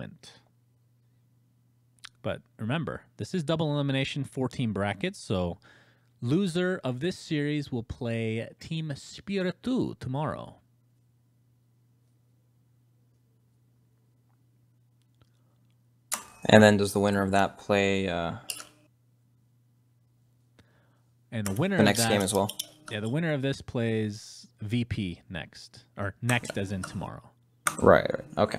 moment. But remember, this is double elimination 14 brackets, so loser of this series will play Team Spiritu tomorrow. And then does the winner of that play And the winner the of next that, game as well? Yeah, the winner of this plays VP next, or next as in tomorrow. Right. Okay.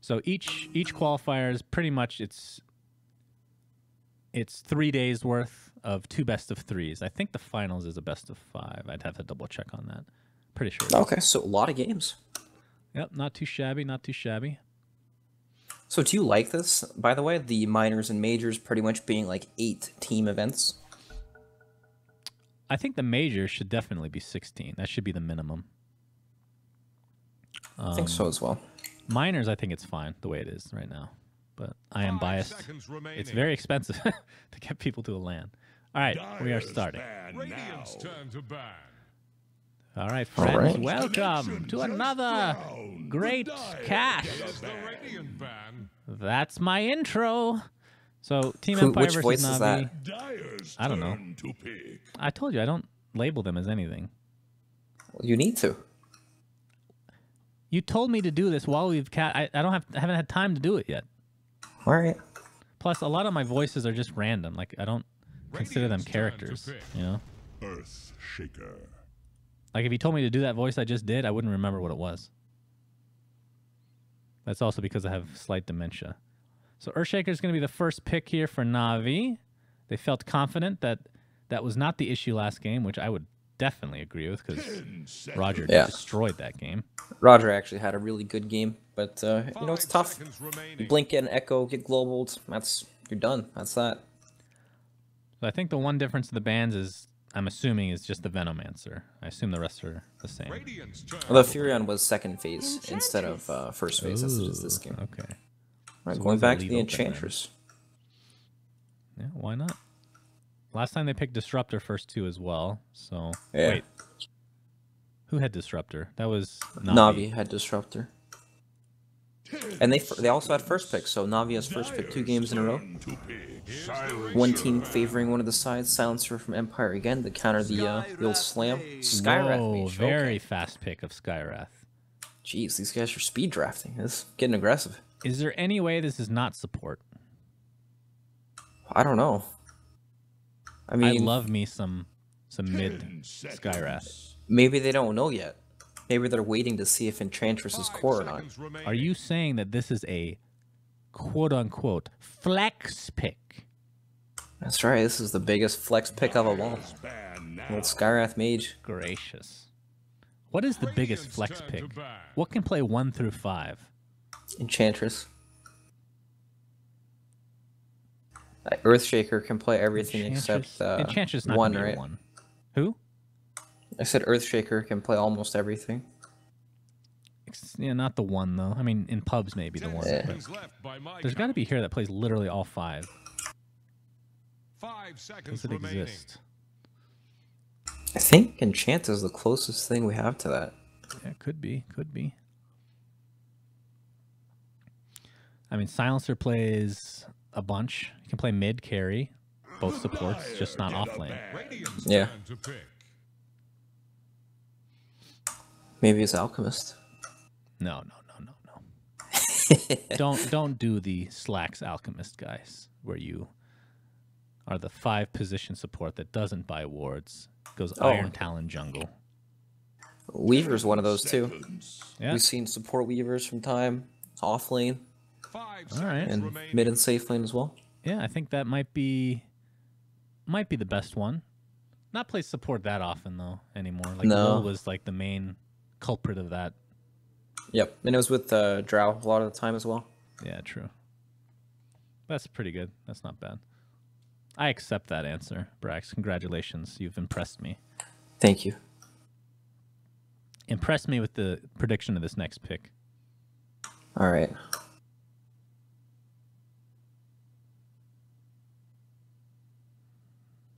So each qualifier is pretty much it's 3 days worth of 2 best of 3s. I think the finals is a best of 5. I'd have to double check on that. Pretty sure. Okay, so a lot of games. Yep, not too shabby, not too shabby. So do you like this, by the way? The minors and majors pretty much being like 8 team events? I think the majors should definitely be 16. That should be the minimum. I think so as well. Minors, I think it's fine the way it is right now. But I am biased. It's very expensive to get people to a LAN. All right, we are starting. All right, friends, welcome to another great cast. That's my intro. So, Team Empire Which versus voice Navi. is that? I don't know. I told you, I don't label them as anything. Well, you need to. You told me to do this while we've I haven't had time to do it yet. All right. Plus, a lot of my voices are just random. Like, I don't consider them characters, you know? Earth Shaker. Like, if you told me to do that voice I just did, I wouldn't remember what it was. That's also because I have slight dementia. So Earthshaker is going to be the first pick here for Navi. They felt confident that that was not the issue last game, which I would definitely agree with because Roger destroyed that game. Roger actually had a really good game, but you know, it's tough. You blink, get an echo, get globaled. You're done. That's that. So I think the one difference in the bans is, I'm assuming, is just the Venomancer. I assume the rest are the same. Well, the Furion was second phase instead of first phase. That's just this game. Okay. All right, So going we'll back to leave the open Enchantress. Yeah, why not? Last time they picked Disruptor first too as well. So Yeah. wait, who had Disruptor? That was Navi had Disruptor. And they also had first pick, so Navi has first pick 2 games in a row. One team favoring one of the sides. Silencer from Empire again to counter the old slam. Skyrath Whoa, mage. very Okay. fast pick of Skyrath. Jeez, these guys are speed drafting. It's getting aggressive. Is there any way this is not support? I don't know. I I mean, love me some mid Skyrath. maybe they don't know yet. Maybe they're waiting to see if Enchantress is core or not. Are you saying that this is a quote-unquote flex pick? That's right. This is the biggest flex pick of them all. Old Skyrath mage. Gracious. What is the biggest flex pick? What can play 1 through 5? Enchantress. Earthshaker can play everything except Enchantress not one, gonna be right? one. Who? I said Earthshaker can play almost everything. Yeah, not the one though. I mean, in pubs maybe the one. Yeah. But there's got to be here that plays literally all 5. 5 seconds Does it remaining. exist? I think Enchant is the closest thing we have to that. Yeah, could be. Could be. I mean, Silencer plays a bunch. You can play mid carry, both supports, just not off lane. Yeah. Maybe it's Alchemist. No. Don't do the Slacks Alchemist guys, where you are the 5 position support that doesn't buy wards, goes Iron Talon jungle. Weaver's one of those too. Yeah. We've seen support Weavers from time. Off lane. All right. And mid and safe lane as well. Yeah, I think that might be the best one. Not play support that often though anymore. Like No. Will was like the main culprit of that. Yep, and it was with Drow a lot of the time as well. Yeah, true. That's pretty good. That's not bad. I accept that answer, Brax. Congratulations. You've impressed me. Thank you. Impress me with the prediction of this next pick. All right.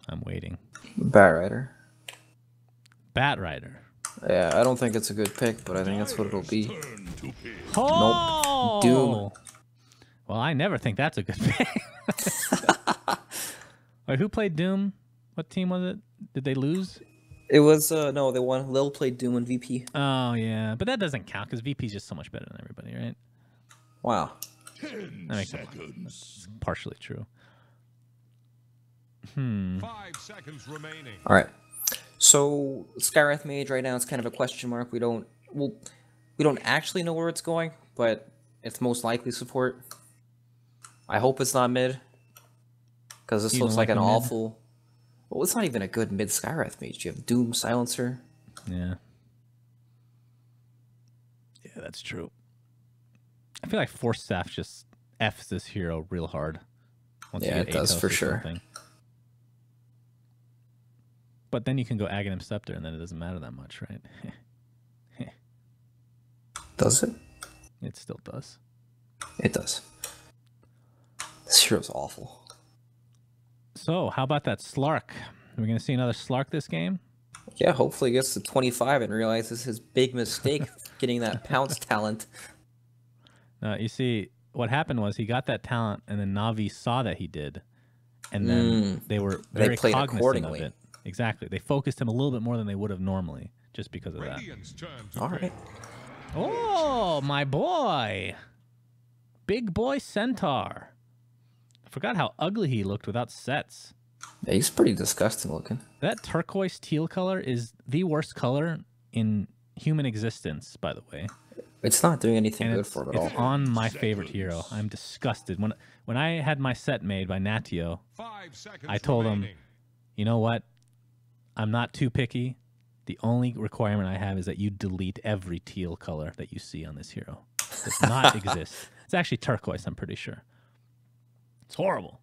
I'm waiting. Batrider. Batrider. Yeah, I don't think it's a good pick, but I think that's what it'll be. Oh! Doom. Well, I never think that's a good pick. Wait, who played Doom? What team was it? Did they lose? It was no, they won. Lil played Doom and VP. Oh yeah, but that doesn't count because VP's just so much better than everybody, right? Wow. 10 That makes seconds. partially true. 5 seconds remaining. All right. So Skywrath Mage right now is kind of a question mark. We don't actually know where it's going, but it's most likely support. I hope it's not mid, because this looks like an awful. Well, it's not even a good mid Skywrath Mage. You have Doom Silencer. Yeah. Yeah, that's true. I feel like Force Staff just F's this hero real hard. Once Yeah, you it get does Atos for or sure. something. But then you can go Aghanim Scepter, and then it doesn't matter that much, right? Does it? It still does. It does. This hero's awful. So, how about that Slark? Are we going to see another Slark this game? Yeah, hopefully he gets to 25 and realizes his big mistake getting that Pounce talent. You see, what happened was he got that talent, and then Na'Vi saw that he did, and then they were very played cognizant accordingly. of it. Exactly. They focused him a little bit more than they would have normally, just because of that. Radiant's turn to All right. Oh, my boy. Big boy Centaur. I forgot how ugly he looked without sets. Yeah, he's pretty disgusting looking. That turquoise teal color is the worst color in human existence, by the way. It's not doing anything And good it's, for him at all. it's on my favorite hero. I'm disgusted. When I had my set made by Natio, 5 seconds I told him, remaining. you know what? I'm not too picky. The only requirement I have is that you delete every teal color that you see on this hero. It does not exist. It's actually turquoise, I'm pretty sure. It's horrible.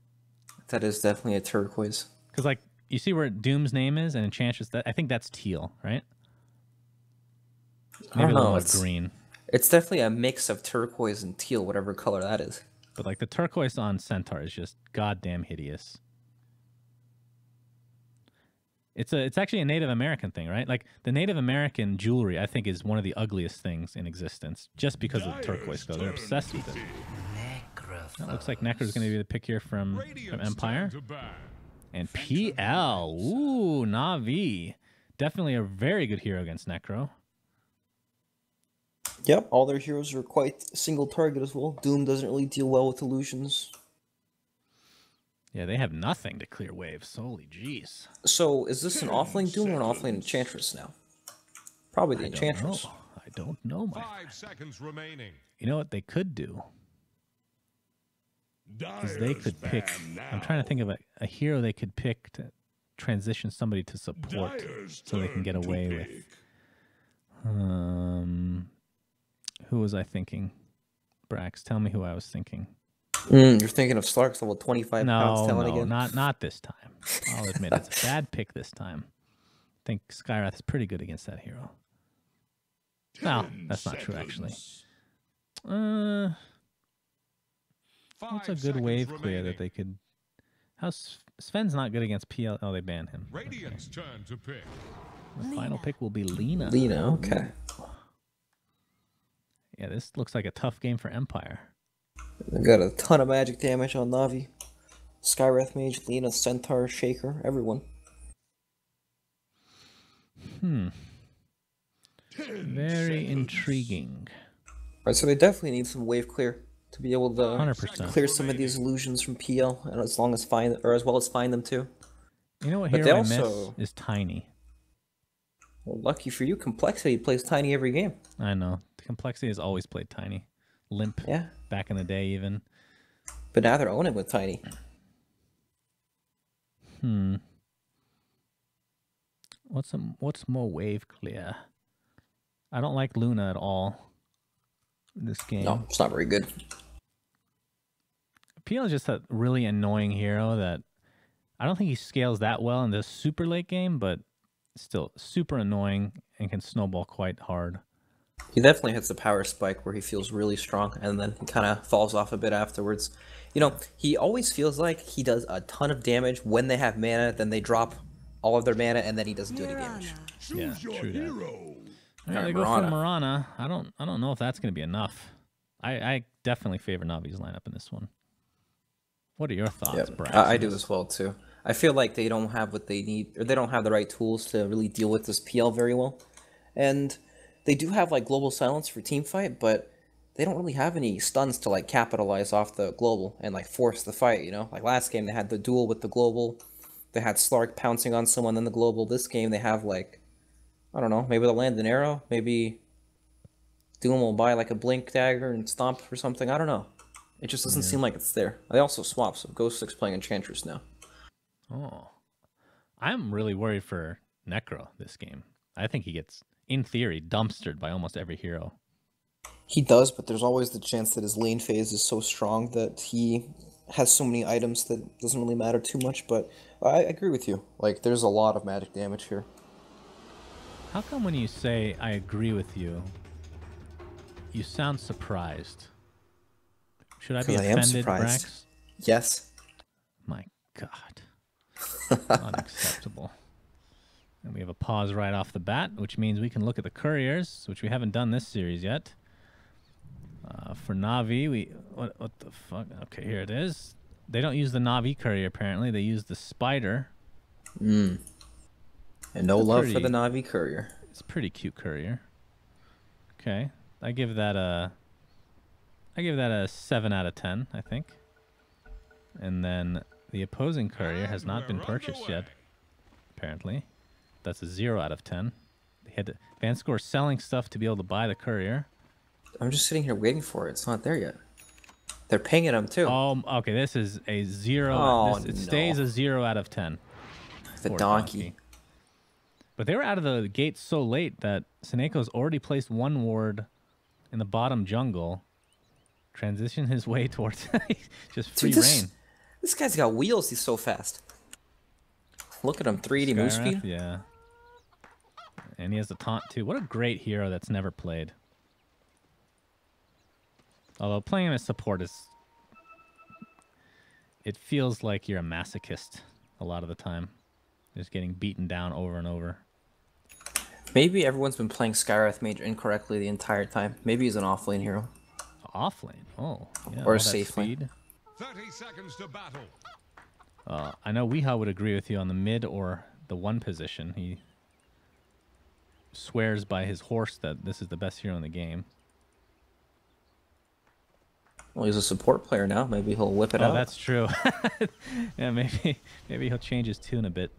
That is definitely a turquoise. Because, like, you see where Doom's name is and Enchantress, I think that's teal, right? I don't a little know. more It's, green. it's definitely a mix of turquoise and teal, whatever color that is. But, like, the turquoise on Centaur is just goddamn hideous. It's actually a Native American thing, right? Like, the Native American jewelry, I think, is one of the ugliest things in existence, just because of the turquoise color. They're obsessed with it. It looks like Necro's going to be the pick here from Radiant's Empire. turn to bat. And PL. Ooh, Na'Vi. Definitely a very good hero against Necro. Yep, all their heroes are quite single target as well. Doom doesn't really deal well with illusions. Yeah, they have nothing to clear waves. Holy jeez. So, is this an offlane Doom or an offlane Enchantress now? Probably the Enchantress. I don't know, my 5 seconds remaining. You know what they could do? Is they could pick... I'm trying to think of a hero they could pick to transition somebody to support so they can get away with... Who was I thinking? Brax, tell me who I was thinking. You're thinking of Slark's level 25 pounds talent again? not this time. I'll admit it's a bad pick this time. I think Skywrath is pretty good against that hero. No, that's not true actually. What's a good wave clear that they could? Sven's not good against PL? Oh, they banned him. Radiant's turn to pick. The final pick will be Lina. Lina, okay. Yeah, this looks like a tough game for Empire. They got a ton of magic damage on Na'Vi. Skywrath Mage, Lina, Centaur, Shaker, everyone. Very intriguing. Right, so they definitely need some wave clear to be able to 100%. clear some of these illusions from PL, and as well as find them too. You know what But hero I they miss also- is Tiny. Well, lucky for you, Complexity plays Tiny every game. I know. The Complexity has always played Tiny. Limp. Yeah, Back in the day, even. but now they're owning with Tiny. What's more wave clear? I don't like Luna at all in this game. No, it's not very good. PL is just a really annoying hero that I don't think he scales that well in this super late game, but still super annoying and can snowball quite hard. He definitely hits the power spike where he feels really strong, and then he kind of falls off a bit afterwards. You know, he always feels like he does a ton of damage when they have mana, then they drop all of their mana, and then he doesn't do any damage. Yeah, Choose your true that. hero. Yeah, they go for Marana. I don't know if that's going to be enough. I definitely favor Navi's lineup in this one. What are your thoughts, Yep. Brax? I do as well too. I feel like they don't have what they need, or they don't have the right tools to really deal with this PL very well. And they do have like global silence for team fight, but they don't really have any stuns to like capitalize off the global and like force the fight, you know? Like last game they had the duel with the global. They had Slark pouncing on someone in the global. This game they have like, I don't know, maybe they'll land an arrow, maybe Doom will buy like a blink dagger and stomp or something. I don't know. It just doesn't seem like it's there. They also swap, so Ghost 6 playing Enchantress now. Oh. I'm really worried for Necro this game. I think he gets, in theory, dumpstered by almost every hero. He does, but there's always the chance that his lane phase is so strong that he has so many items that it doesn't really matter too much, but I agree with you. Like, there's a lot of magic damage here. How come when you say, I agree with you, you sound surprised? Should I be offended, Brax? Yes. My God. Unacceptable. And we have a pause right off the bat, which means we can look at the couriers, which we haven't done this series yet. For Na'Vi, what the fuck? Okay, here it is. They don't use the Na'Vi courier, apparently. They use the Spider. And no love for the Na'Vi courier. It's a pretty cute courier. Okay. I give that a 7 out of 10, I think. And then the opposing courier has not been purchased yet, apparently. That's a 0 out of 10. They had to, Vanscore selling stuff to be able to buy the courier. I'm just sitting here waiting for it. It's not there yet. They're pinging him too. Oh, okay. This is a 0. Oh, it stays a 0 out of 10. The donkey. But they were out of the gate so late that Seneco's already placed one ward in the bottom jungle. Transition his way towards just free reign. This guy's got wheels. He's so fast. Look at him, 380 move speed. Yeah. And he has the taunt too. What a great hero that's never played. Although playing him as support is... It feels like you're a masochist a lot of the time. Just getting beaten down over and over. Maybe everyone's been playing Skywrath Mage incorrectly the entire time. Maybe he's an offlane hero. Offlane? Oh. Yeah, or a safe lane. 30 seconds to battle. I know Weehaw would agree with you on the mid or the 1 position. He swears by his horse that this is the best hero in the game. Well, he's a support player now. Maybe he'll whip it out. Oh, that's true. Yeah, maybe he'll change his tune a bit.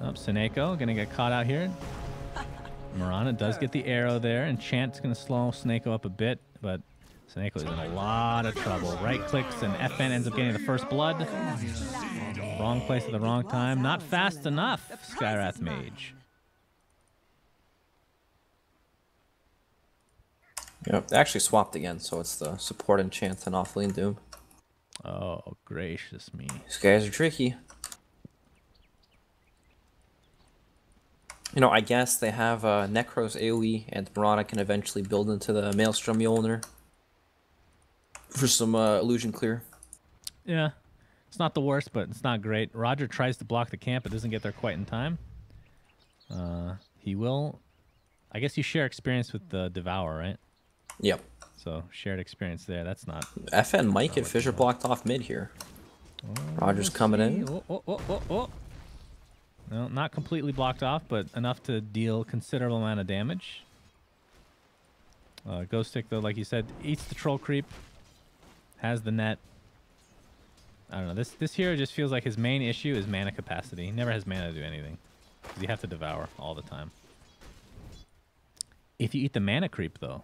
Oh, Seneco gonna get caught out here. Mirana does get the arrow there, and Chant's gonna slow Seneco up a bit, but Seneco is in a lot of trouble. Right clicks, and FN ends up getting the first blood. Wrong place at the wrong time. Not fast enough, Skywrath Mage. Yep, they actually swapped again, so it's the support enchant and offlane Doom. Oh, gracious me. These guys are tricky. You know, I guess they have Necro's AoE, and Mirana can eventually build into the Maelstrom Mjolnir for some illusion clear. Yeah, it's not the worst, but it's not great. Roger tries to block the camp, but doesn't get there quite in time. He will... I guess you share experience with the Devour, right? Yep. So, shared experience there. That's not... FN might get Fissure blocked off mid here. Roger's coming in. No, not completely blocked off, but enough to deal considerable amount of damage. Ghost Stick, though, like you said, eats the troll creep. Has the net. I don't know. This hero just feels like his main issue is mana capacity. He never has mana to do anything. Because you have to devour all the time. If you eat the mana creep, though,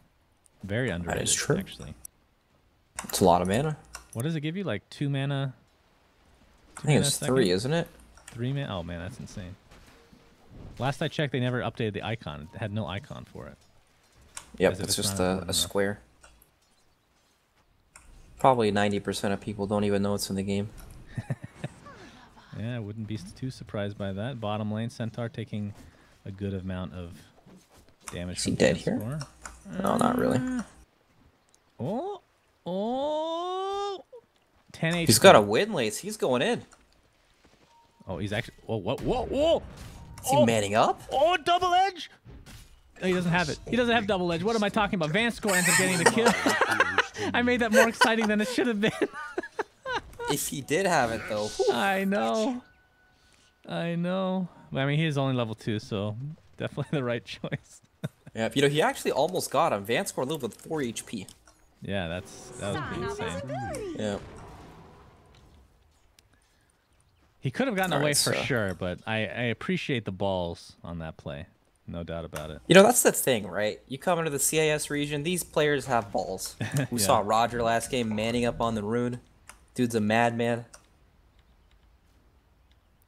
very underrated, that is true. Actually. It's a lot of mana. What does it give you? Like 2 mana? I think it's 3, isn't it? 3 mana? Oh, man, that's insane. Last I checked, they never updated the icon. It had no icon for it. Yep, it's just a square. Probably 90% of people don't even know it's in the game. Yeah, I wouldn't be too surprised by that. Bottom lane, Centaur taking a good amount of damage. Is he dead here? No, not really. Oh! 10 HP. He's got a win lace. He's going in. Oh, he's actually... Whoa! Is he manning up? Oh, double edge! No, he doesn't have it. He doesn't have double edge. What am I talking about? Vanscore ends up getting the kill. I made that more exciting than it should have been. If he did have it, though. Whew. I know. I know. I mean, he is only level 2, so definitely the right choice. Yeah, you know, he actually almost got him. Vanscore lived with 4 HP. Yeah, that was pretty insane. Yeah. He could have gotten All away right, for so- sure, but I appreciate the balls on that play. No doubt about it. You know, that's the thing, right? You come into the CIS region, these players have balls. We Yeah. saw Roger last game manning up on the rune. Dude's a madman.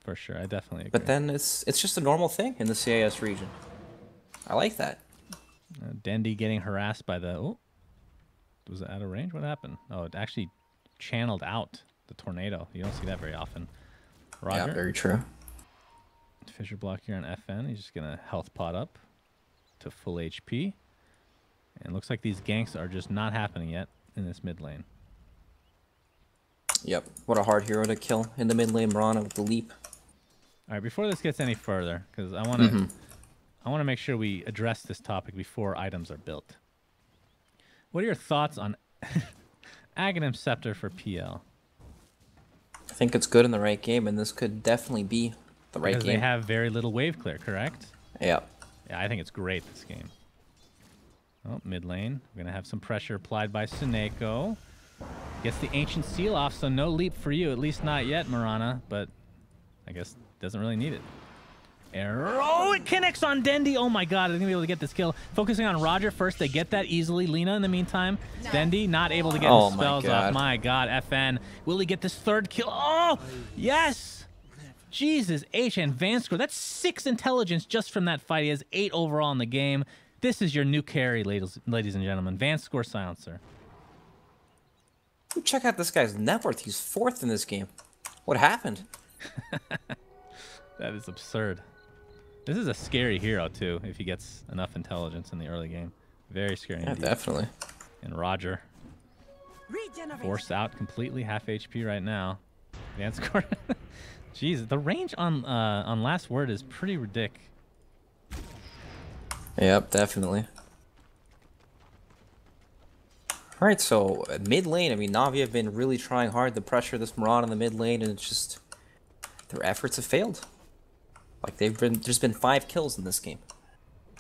For sure, I definitely agree. But then it's just a normal thing in the CIS region. I like that. Dendy getting harassed by the... Oh, was it out of range? What happened? Oh, it actually channeled out the tornado. You don't see that very often. Roger. Yeah, very true. Fissure block here on FN. He's just going to health pot up to full HP. And it looks like these ganks are just not happening yet in this mid lane. Yep. What a hard hero to kill in the mid lane, Mirana with the leap. All right, before this gets any further, because I want to make sure we address this topic before items are built. What are your thoughts on Aghanim Scepter for PL? I think it's good in the right game, and this could definitely be the right Because game. they have very little wave clear, correct? Yeah. Yeah, I think it's great this game. Oh, mid lane. We're going to have some pressure applied by Suneko. Gets the Ancient Seal off, so no leap for you. At least not yet, Mirana. But I guess doesn't really need it. Arrow. Oh, it connects on Dendy. Oh my god, I'm going to be able to get this kill. Focusing on Roger first. They get that easily. Lina in the meantime. Dendy not able to get his spells off. My god, FN. Will he get this third kill? Oh, yes! Jesus, H and Vanscore. That's 6 intelligence just from that fight. He has 8 overall in the game. This is your new carry, ladies and gentlemen. Vanscore Silencer. Check out this guy's net worth. He's 4th in this game. What happened? That is absurd. This is a scary hero, too, if he gets enough intelligence in the early game. Very scary Yeah, indeed. definitely. And Roger. Forced out completely, half HP right now. Vanscore. Jeez, the range on Last Word is pretty ridiculous. Yep, definitely. Alright, so mid lane, I mean, Na'Vi have been really trying hard to pressure this Mirana in the mid lane, and it's just their efforts have failed. Like there's been 5 kills in this game,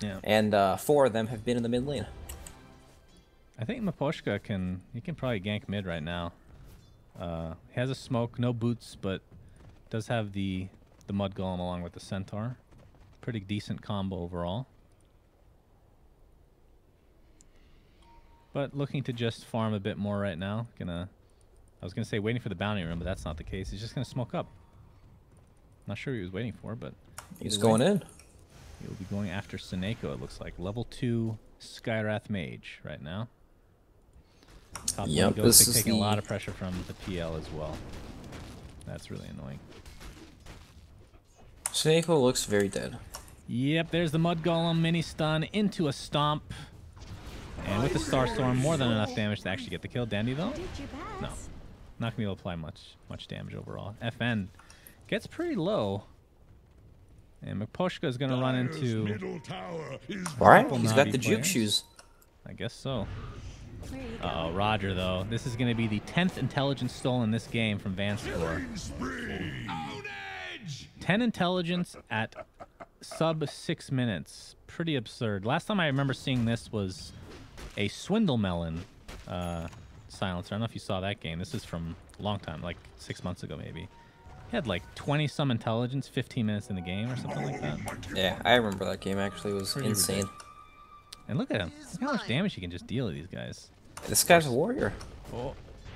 Yeah. and 4 of them have been in the mid lane. I think Maposhka can probably gank mid right now. He has a smoke, no boots, but does have the Mud Golem along with the Centaur. Pretty decent combo overall. But looking to just farm a bit more right now. I was gonna say waiting for the bounty room, but that's not the case. He's just gonna smoke up. Not sure what he was waiting for, but He's going in. He'll be going after Suneko, it looks like. Level 2 Skywrath Mage right now. Top lane Yep, goes this is taking a the- lot of pressure from the PL as well. That's really annoying. Suneko looks very dead. Yep, there's the Mud Golem mini stun into a stomp. And with the Starstorm, more than enough damage to actually get the kill. Dandy though? No. Not gonna be able to apply much damage overall. FN gets pretty low. And Maposhka is gonna run into... Alright, he's got Na'Vi the juke players. shoes. I guess so. Uh-oh, Roger though. This is gonna be the 10th intelligence stolen in this game from Vanscore. 10 intelligence at sub 6 minutes. Pretty absurd. Last time I remember seeing this was a Swindle Melon silencer. I don't know if you saw that game. This is from a long time, like 6 months ago maybe. He had like 20 some intelligence, 15 minutes in the game or something like that. Yeah, I remember that game actually. It was Pretty insane. ridiculous. And look at him. Look how much damage he can just deal to these guys. This guy's a warrior.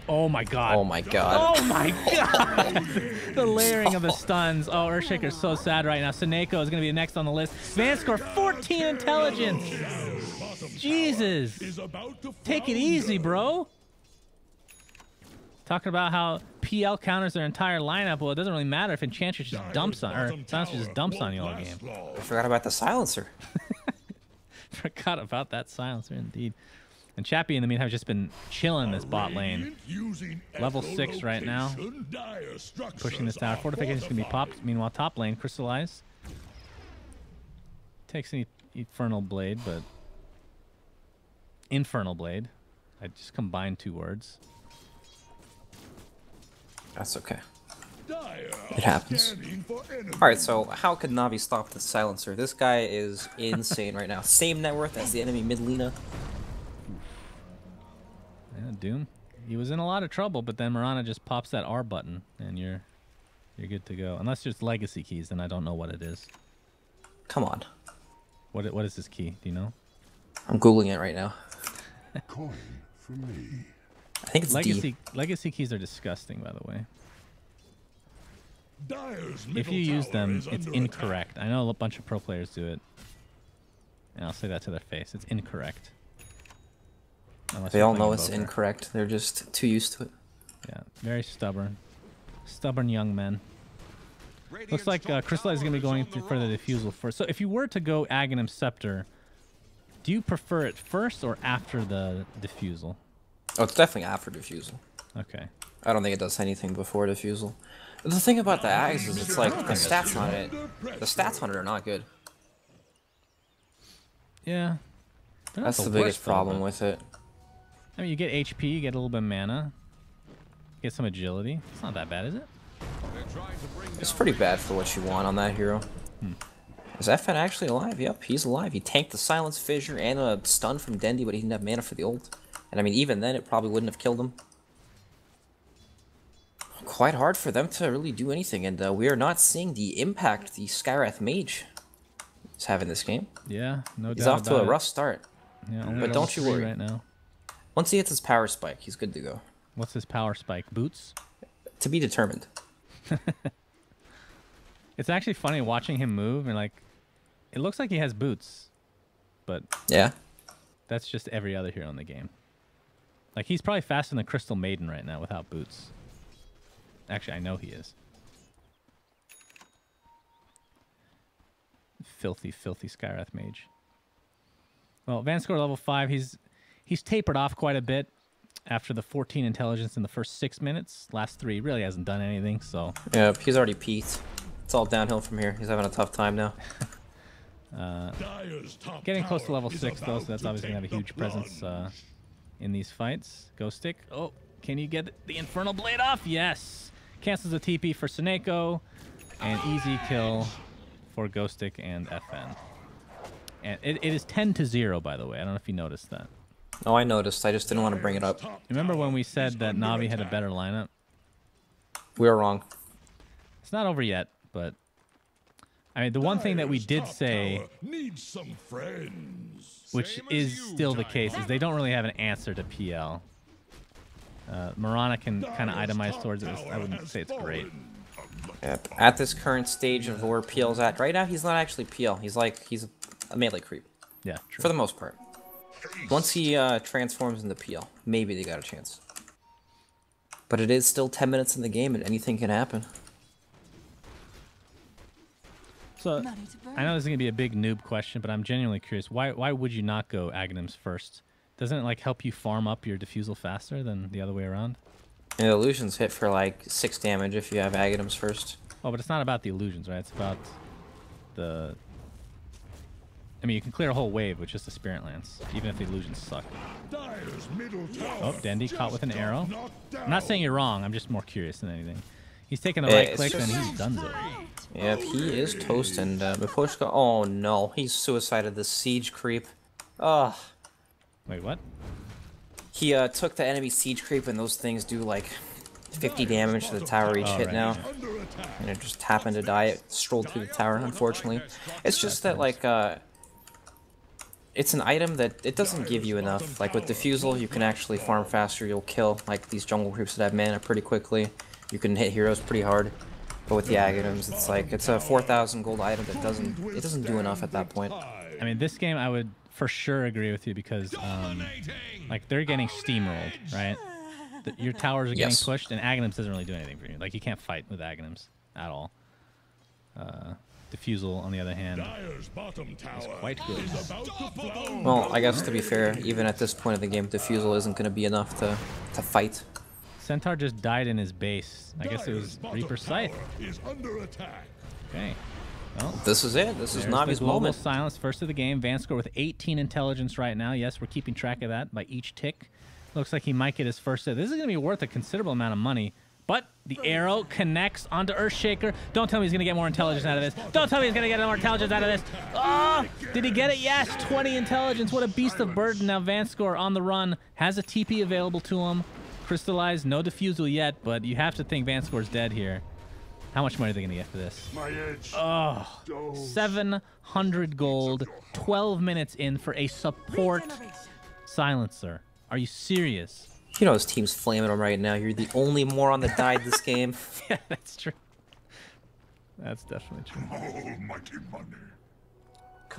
Oh my god. Oh my god. Oh my god! The layering of the stuns. Oh, Earthshaker's so sad right now. Suneko is going to be next on the list. Vanscore, 14 intelligence! Jesus! Take it easy, bro! Talking about how PL counters their entire lineup. Well, it doesn't really matter if Enchantress just dumps on, or Silencer just dumps on you all game. I forgot about the silencer. Forgot about that silencer, indeed. And Chappie, in the meantime, has just been chilling this bot lane. Level 6 right now. Pushing this tower. Fortification is going to be popped. Meanwhile, top lane, Crystallize. Takes an Infernal Blade, but... Infernal Blade. I just combined 2 words. That's okay. It happens. Alright, so how could Navi stop the silencer? This guy is insane right now. Same net worth as the enemy mid Lina. Yeah, Doom. He was in a lot of trouble, but then Mirana just pops that R button, and you're good to go. Unless it's legacy keys, then I don't know what it is. Come on. What is this key? Do you know? I'm googling it right now. Coin for me. I think it's D. Legacy keys are disgusting, by the way. Dyer's If you use them, it's incorrect. I know a bunch of pro players do it. And I'll say that to their face. It's incorrect. Unless They you're all know playing it's Invoker. incorrect. They're just too used to it. Yeah, very stubborn. Stubborn young men. Looks like Crystallize is going to be going for the Diffusal first. So if you were to go Aghanim Scepter, do you prefer it first or after the Diffusal? Oh, it's definitely after Diffusal. Okay. I don't think it does anything before Diffusal. The thing about the Ags is it's like the stats on it. The stats on it are not good. Yeah. They're not That's the biggest worst, though, problem but- with it. I mean, you get HP, you get a little bit of mana, get some agility. It's not that bad, is it? It's pretty bad for what you want on that hero. Is FN actually alive? Yep, he's alive. He tanked the Silence Fissure and a stun from Dendi, but he didn't have mana for the ult. And I mean, even then, it probably wouldn't have killed him. Quite hard for them to really do anything, and we are not seeing the impact the Skywrath Mage is having this game. Yeah, no doubt. He's off to a about it. rough start. Yeah, only but level don't you 3 worry. right now. Once he hits his power spike, he's good to go. What's his power spike? Boots? To be determined. It's actually funny watching him move, and like, it looks like he has boots, but Yeah. that's just every other hero in the game. Like, he's probably faster than Crystal Maiden right now without boots. Actually, I know he is. Filthy, filthy Skywrath Mage. Well, Vanscore level 5, he's tapered off quite a bit after the 14 intelligence in the first 6 minutes. Last 3 really hasn't done anything, so... Yep, he's already peaked. It's all downhill from here. He's having a tough time now. Getting close to level 6, though, so that's obviously going to have a huge presence in these fights. Ghost Stick. Oh, can you get the Infernal Blade off? Yes! Cancels the TP for Suneko, and easy kill for Ghost Stick and FN. And it is 10-0, by the way. I don't know if you noticed that. Oh, I noticed. I just didn't want to bring it up. Remember when we said that Navi had a better lineup? We were wrong. It's not over yet, but... I mean, the one thing that we did say, which is still the case, is they don't really have an answer to PL. Mirana can kind of itemize towards it. I wouldn't say it's great. Yep. At this current stage of where PL's at, right now he's not actually PL. He's a melee creep. Yeah, true. For the most part. Once he transforms into PL, maybe they got a chance. But it is still 10 minutes in the game and anything can happen. So, I know this is going to be a big noob question, but I'm genuinely curious. Why would you not go Aghanims first? Doesn't it like help you farm up your Diffusal faster than the other way around? And illusions hit for like 6 damage if you have Aghanims first. Oh, but it's not about the illusions, right? It's about the... I mean, you can clear a whole wave with just a Spirit Lance, even if the illusions suck. Oh, Dendi caught with an arrow. I'm not saying you're wrong, I'm just more curious than anything. He's taking the right click and he's donezo. Yep, he is toast, and Miposhka, oh no, he's suicided the siege creep. Ugh. Wait, what? He took the enemy siege creep, and those things do like 50 damage to the tower each hit right, now. yeah. And it just happened to die. It strolled through the tower, unfortunately. It's just that, like, it's an item that it doesn't give you enough. Like, with Diffusal, you can actually farm faster. You'll kill, like, these jungle creeps that have mana pretty quickly. You can hit heroes pretty hard. But with the Aghanims, it's like, it's a 4,000 gold item that doesn't do enough at that point. I mean, this game I would for sure agree with you because, like, they're getting steamrolled, right? Your towers are getting pushed, and Aghanims doesn't really do anything for you. Like, you can't fight with Aghanims at all. Diffusal, on the other hand, is quite good. Well, I guess to be fair, even at this point of the game, Diffusal isn't going to be enough to fight. Centaur just died in his base. I guess it was Reaper Scythe. Okay. Well, This is it. This is Navi's global moment. silence, first of the game. Vanscore with 18 intelligence right now. Yes, we're keeping track of that by each tick. Looks like he might get his first hit. This is going to be worth a considerable amount of money. But the arrow connects onto Earthshaker. Don't tell me he's going to get more intelligence out of this. Don't tell me he's going to get more intelligence out of this. Oh, did he get it? Yes, 20 intelligence. What a beast of burden. Now Vanscore on the run. Has a TP available to him. Crystallized, no defusal yet, but you have to think Vanscore's dead here. How much money are they going to get for this? Oh, 700 gold. 12 minutes in for a support silencer. Are you serious? You know his team's flaming him right now. You're the only moron that died this game. Yeah, that's true. That's definitely true. Almighty money.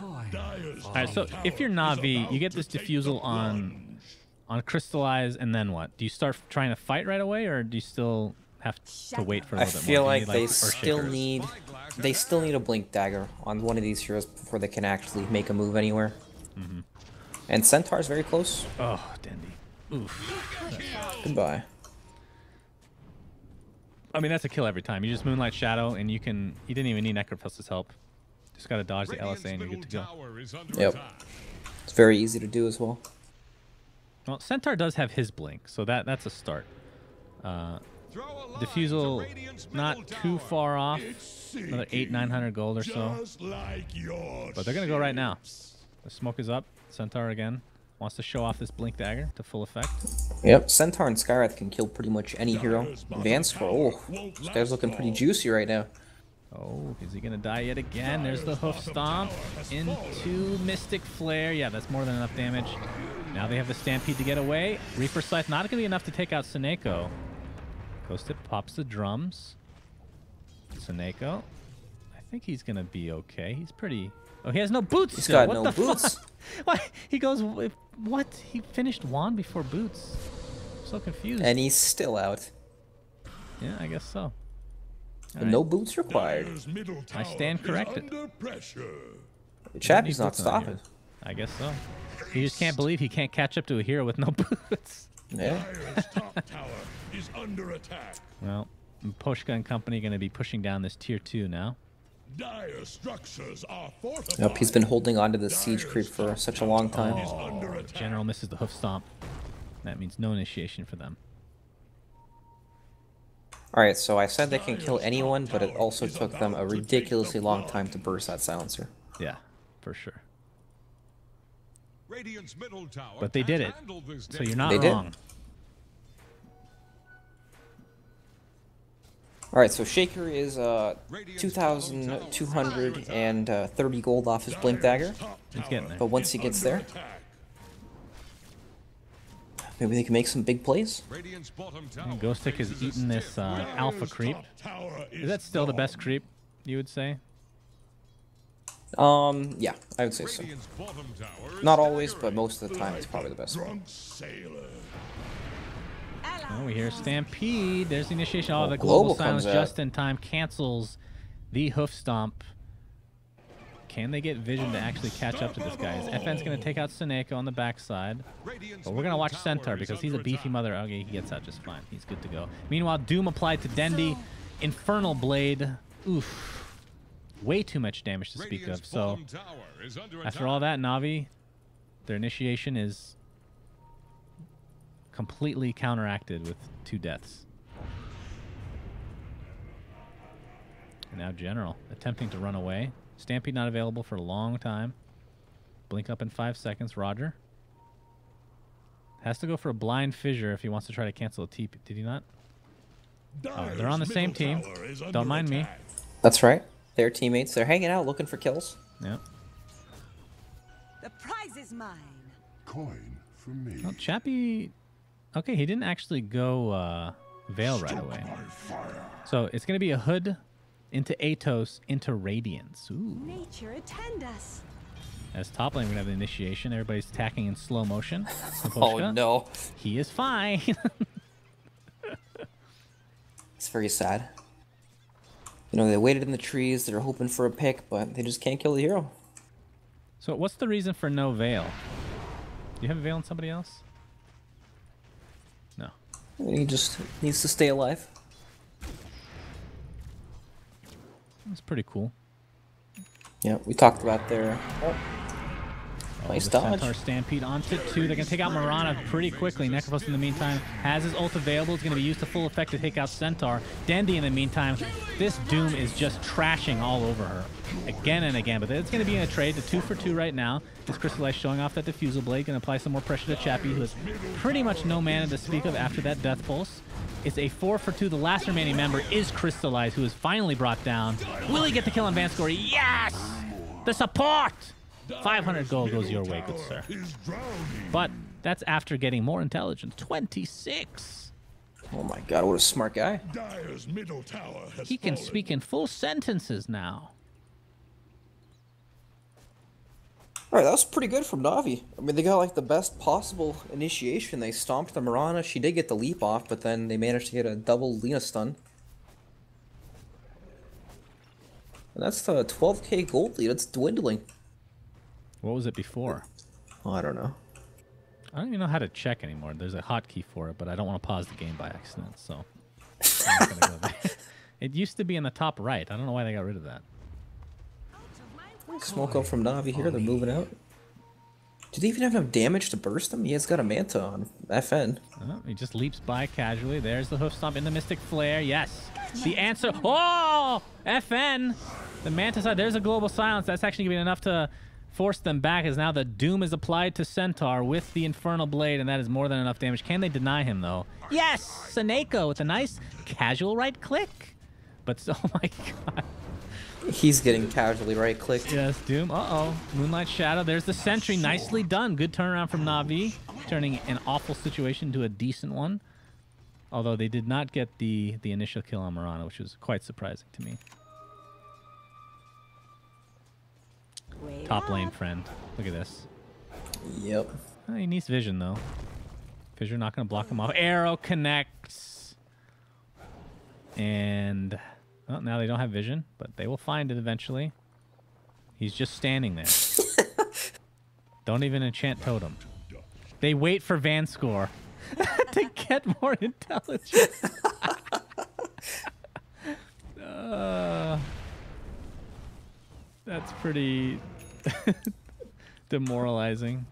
All right, so if you're Na'Vi, you get this defusal on Crystallize, and then what? Do you start trying to fight right away, or do you still have to wait for a I little bit feel more? like they still need a blink dagger on one of these heroes before they can actually make a move anywhere. Mm-hmm. And Centaur's very close. Oh, Dendy. Oof. Goodbye. I mean, that's a kill every time. You just Moonlight Shadow, and you didn't even need Necropulse's help. Just gotta dodge the LSA, and you're good to go. Yep. It's very easy to do as well. Well, Centaur does have his blink, so that's a start. Defusal not too far off. Another 800-900 gold or so. But they're gonna go right now. The smoke is up. Centaur again wants to show off this blink dagger to full effect. Yep, Centaur and Skywrath can kill pretty much any hero. Vanscore, oh, this guy's looking pretty juicy right now. Oh, is he gonna die yet again? There's the hoof stomp into Mystic Flare. Yeah, that's more than enough damage. Now they have the Stampede to get away. Reaper Scythe not gonna be enough to take out Seneko. Ghost Tip pops the drums. Seneko, I think he's gonna be okay. He's pretty. Oh, he has no boots. He's still. got no boots. Why? He goes. What? He finished Wand before boots. I'm so confused. And he's still out. Yeah, I guess so. And no boots required. I stand corrected. The Chappie's not stopping. I guess so. He just can't believe he can't catch up to a hero with no boots. Yeah. Well, Poshka and company going to be pushing down this tier 2 now. Yep, he's been holding on to the siege creep for such a long time. Oh, General misses the hoof stomp. That means no initiation for them. Alright, so I said they can kill anyone, but it also took them a ridiculously long time to burst that silencer. Yeah, for sure. But they did it, so you're not wrong. Alright, so Shaker is 2,230 gold off his Blink Dagger. He's getting there. But once he gets there, maybe they can make some big plays. And Ghostic has eaten this alpha creep. Is that still the best creep, you would say? Yeah, I would say so. Not always, but most of the time it's probably the best one. Oh, we hear Stampede. There's the initiation. Oh, the global silence just in time cancels the hoof stomp. Can they get vision to actually catch up to this guy? FN's going to take out Seneko on the backside. But we're going to watch Centaur because he's a beefy mother. Okay, he gets out just fine. He's good to go. Meanwhile, Doom applied to Dendy. Infernal Blade. Oof. Way too much damage to speak of. So, after all that, Na'Vi, their initiation is completely counteracted with 2 deaths. And now General, attempting to run away. Stampede not available for a long time. Blink up in 5 seconds. Roger. Has to go for a blind fissure if he wants to try to cancel a TP. Did he not? Oh, they're on the same team. Don't mind me. That's right. They're teammates. They're hanging out looking for kills. Yep. The prize is mine. Coin for me. Well, Chappie... Okay, he didn't actually go Veil right away. So it's going to be a Hood into Atos into Radiance. Ooh. Nature attend us. As top lane, we're going to have the initiation. Everybody's attacking in slow motion. Oh, no. He is fine. It's very sad. You know, they waited in the trees. They're hoping for a pick, but they just can't kill the hero. So what's the reason for no Veil? Do you have a Veil on somebody else? No. He just needs to stay alive. That's pretty cool. Yeah, we talked about their... Nice the dodge. Centaur Stampede onto 2. They're going to take out Mirana pretty quickly. Necrophos in the meantime has his ult available. It's going to be used to full effect to take out Centaur. Dendy in the meantime, this Doom is just trashing all over her. Again and again, but it's going to be in a trade. The 2 for 2 right now. This Crystallize showing off that Diffusal Blade. Going to apply some more pressure to Chappie, who has pretty much no mana to speak of after that Death Pulse. It's a 4 for 2. The last remaining member is Crystallize, who is finally brought down. Will he get the kill on Vanscory? Yes! The support! 500 gold goes your way, good sir. But that's after getting more intelligence. 26. Oh my god, what a smart guy. Dire's middle tower has He can fallen. speak in full sentences now. Alright, that was pretty good from Na'Vi. I mean, they got like the best possible initiation. They stomped the Mirana. She did get the leap off, but then they managed to get a double Lena stun. And that's the 12k gold lead. It's dwindling. What was it before? Oh, I don't know. I don't even know how to check anymore. There's a hotkey for it, but I don't want to pause the game by accident, so I'm not gonna go there. It used to be in the top right. I don't know why they got rid of that. Smoke up from Na'Vi here. They're moving out. Do they even have enough damage to burst them? He has got a Manta on FN. Oh, he just leaps by casually. There's the hoof stomp in the Mystic Flare. Yes. The answer. Oh! FN! The Manta side. There's a Global Silence. That's actually going to be enough to force them back, as now the Doom is applied to Centaur with the Infernal Blade, and that is more than enough damage. Can they deny him, though? Yes! Seneko with a nice casual right click. But, oh my god. He's getting casually right-clicked. Yes, Doom. Uh-oh. Moonlight Shadow. There's the Sentry. Nicely done. Good turnaround from Na'Vi. Turning an awful situation to a decent one. Although they did not get the initial kill on Mirana, which was quite surprising to me. Wait Top up. lane friend. Look at this. Yep. Oh, he needs vision, though. Fissure not going to block him off. Arrow connects. And... well, now they don't have vision, but they will find it eventually. He's just standing there. Don't even enchant Totem. They wait for Vanscore to get more intelligence. That's pretty demoralizing.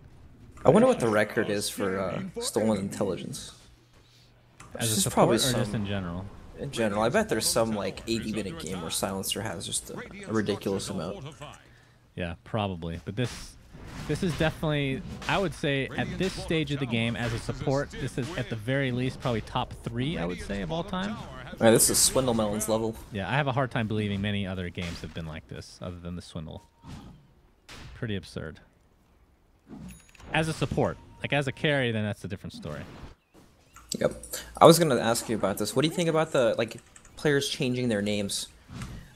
I wonder what the record is for stolen intelligence. As a This is support probably or just some- in general? In general, I bet there's some like 80-minute game where Silencer has just a ridiculous amount. Yeah, probably. But this is definitely, I would say, at this stage of the game, as a support, this is at the very least probably top 3, I would say, of all time. Alright, this is Swindle Melon's level. Yeah, I have a hard time believing many other games have been like this, other than the Swindle. Pretty absurd. As a support. Like, as a carry, then that's a different story. Yep. I was gonna ask you about this. What do you think about the players changing their names,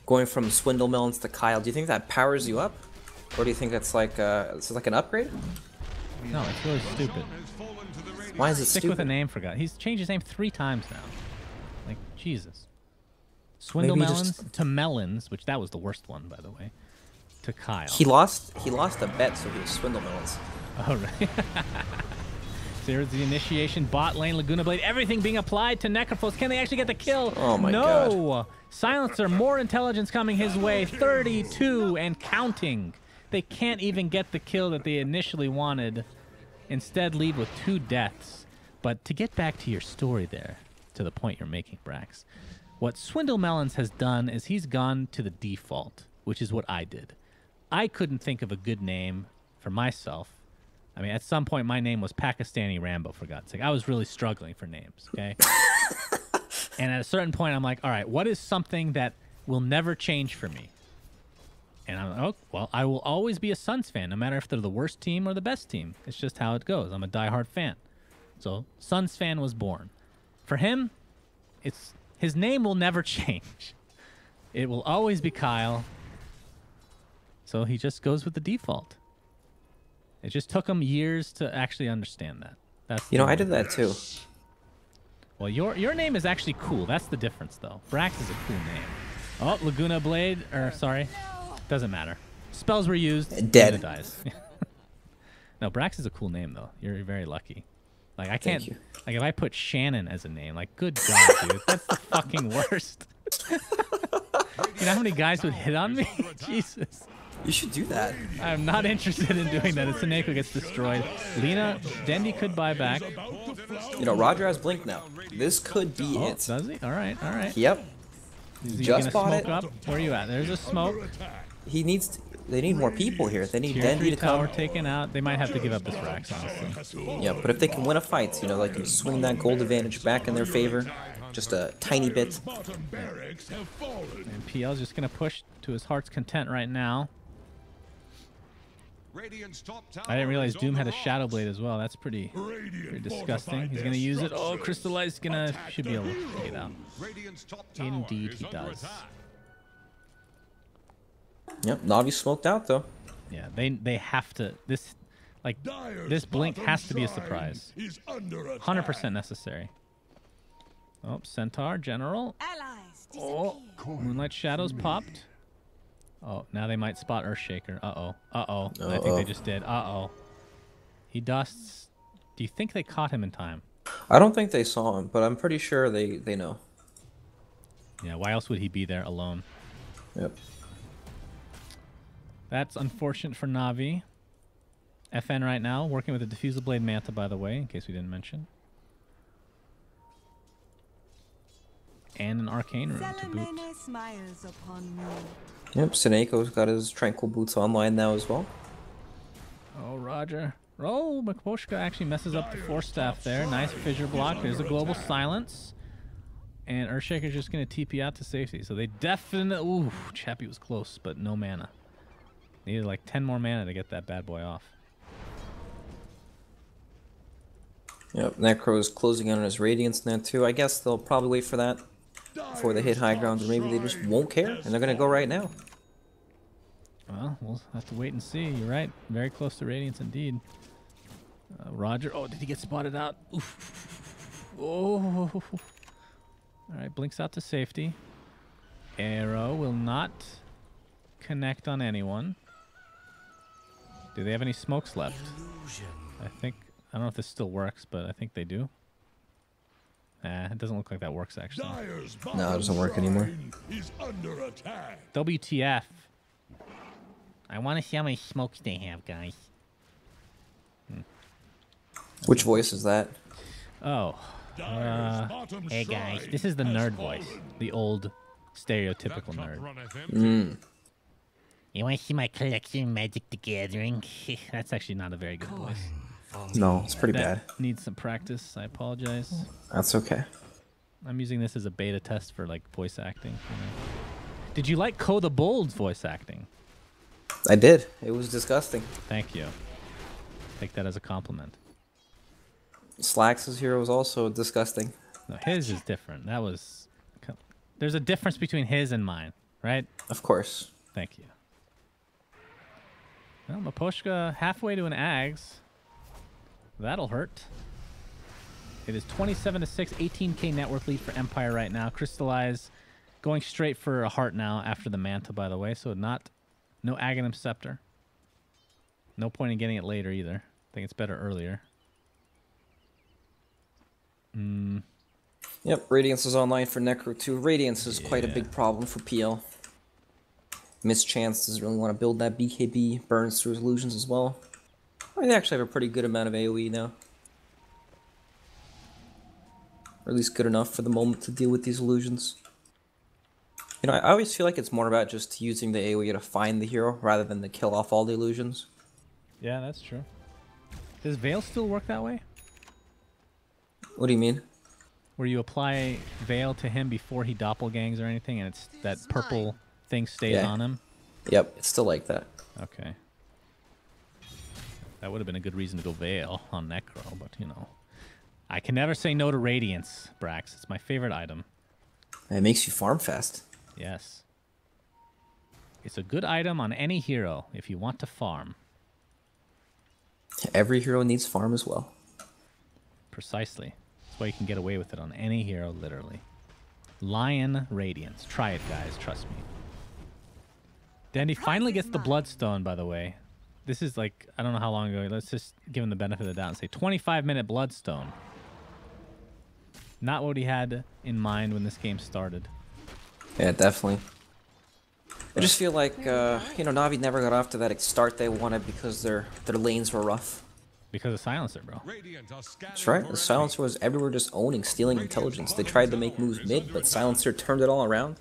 going from Swindle Melons to Kyle? Do you think that powers you up, or do you think that's like an upgrade? No, it's really stupid. Why is it Stick stupid? with a name for God. He's changed his name 3 times now. Like, Jesus. Swindle Maybe he Melons just- to Melons, which that was the worst one, by the way, to Kyle. He lost a bet, so he was Swindle Melons. Oh, right. There's the initiation, bot lane, Laguna Blade, everything being applied to Necrophos. Can they actually get the kill? Oh my God. Silencer, more intelligence coming his way. 32 and counting. They can't even get the kill that they initially wanted. Instead, lead with 2 deaths. But to get back to your story there, to the point you're making, Brax, what Swindle Melons has done is he's gone to the default, which is what I did. I couldn't think of a good name for myself. I mean, at some point, my name was Pakistani Rambo, for God's sake. I was really struggling for names, okay? And at a certain point, I'm like, all right, what is something that will never change for me? And I'm like, oh, well, I will always be a Suns fan, no matter if they're the worst team or the best team. It's just how it goes. I'm a diehard fan. So, Suns fan was born. For him, his name will never change. It will always be Kyle. So he just goes with the default. It just took him years to actually understand that. That's I did that too. Well, your name is actually cool. That's the difference, though. Brax is a cool name. Oh, Laguna Blade, or sorry, doesn't matter. Spells were used. Dead. Laguna dies. No, Brax is a cool name, though. You're very lucky. Like, I can't. Thank you. Like, if I put Shannon as a name, like, good God, dude, that's the fucking worst. You know how many guys would hit on me? Jesus. You should do that. I'm not interested in doing that. If Seneko gets destroyed, Lina, Dendi could buy back. You know, Roger has Blink now. This could be it. Does he? All right, all right. Yep. Is he Just gonna bought smoke it. up? Where are you at? There's a smoke. He needs. They need more people here. They need Tier Dendi 3 to tower come. taken out. They might have to give up this Rax, honestly. Yeah, but if they can win a fight, you know, they can swing that gold advantage back in their favor. Just a tiny bit. And PL's just gonna push to his heart's content right now. I didn't realize Doom had a Shadow Blade as well. That's pretty disgusting. He's gonna use it. Oh, Crystallize should be able to take it out. Indeed, he does. Yep, Navi smoked out though. Yeah, they have to. This blink has to be a surprise. 100% necessary. Oh, Centaur General. Oh, Moonlight Shadows popped. Oh, now they might spot Earthshaker. Uh-oh. Uh-oh. I think they just did. Uh-oh. He dusts. Do you think they caught him in time? I don't think they saw him, but I'm pretty sure they know. Yeah, why else would he be there alone? Yep. That's unfortunate for Navi. FN right now, working with a Diffusal Blade Manta, by the way, in case we didn't mention. And an Arcane Room to boot. Yep, Seneco's got his Tranquil Boots online now as well. Oh, Roger. Oh, Makoshka actually messes up the Force Staff there. Nice fissure block. There's a Global Silence. And Earthshaker's just going to TP out to safety. So they definitely... Ooh, Chappie was close, but no mana. Needed like 10 more mana to get that bad boy off. Yep, Necro's closing in on his Radiance now too. I guess they'll probably wait for that before they hit high ground, or maybe they just won't care and they're gonna go right now. Well, we'll have to wait and see. You're right. Very close to Radiance indeed. Roger. Oh, did he get spotted out? Oof. Oh. All right, blinks out to safety. Arrow will not connect on anyone. Do they have any smokes left? I think... I don't know if this still works, but I think they do. It doesn't look like that works, actually. No, it doesn't work anymore. WTF. I want to see how many smokes they have, guys. Which voice is that? Oh. Hey, guys. This is the nerd voice. The old, stereotypical nerd. You want to see my collection, Magic the Gathering? That's actually not a very good voice. No, it's pretty bad. Needs some practice. I apologize. That's okay. I'm using this as a beta test for like voice acting. You know. Did you like Ko the Bold's voice acting? I did. It was disgusting. Thank you. Take that as a compliment. Slax's hero was also disgusting. No, his is different. That was... There's a difference between his and mine, right? Of course. Thank you. Well, Maposhka halfway to an Ags. That'll hurt. It is 27-6, 18k net worth lead for Empire right now. Crystallize going straight for a heart now after the Manta, by the way. So no Aghanim Scepter. No point in getting it later either. I think it's better earlier. Yep, Radiance is online for Necro too. Radiance is quite a big problem for PL. Mischance doesn't really want to build that BKB. Burns through his illusions as well. They actually have a pretty good amount of AoE now. Or at least good enough for the moment to deal with these illusions. You know, I always feel like it's more about just using the AoE to find the hero rather than to kill off all the illusions. Yeah, that's true. Does Veil still work that way? What do you mean? Where you apply Veil to him before he doppelgangs or anything, and it's that purple thing stays on him? Yep, it's still like that. Okay. That would have been a good reason to go Veil on Necro, but, you know. I can never say no to Radiance, Brax. It's my favorite item. It makes you farm fast. Yes. It's a good item on any hero if you want to farm. Every hero needs farm as well. Precisely. That's why you can get away with it on any hero, literally. Lion Radiance. Try it, guys. Trust me. Dandy finally gets the Bloodstone, by the way. This is like, I don't know how long ago. Let's just give him the benefit of the doubt and say 25-minute Bloodstone. Not what he had in mind when this game started. Yeah, definitely. I just feel like, you know, Na'Vi never got off to that start they wanted because their lanes were rough. Because of Silencer, bro. That's right. The Silencer was everywhere just owning, stealing intelligence. They tried to make moves mid, but Silencer turned it all around.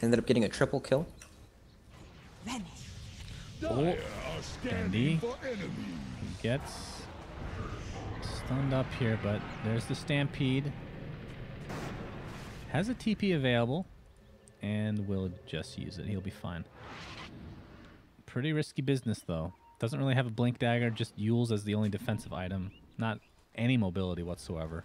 Ended up getting a triple kill. Oh, Dandy. He gets stunned up here, but there's the Stampede. Has a TP available, and will just use it. He'll be fine. Pretty risky business, though. Doesn't really have a Blink Dagger, just Yules as the only defensive item. Not any mobility whatsoever.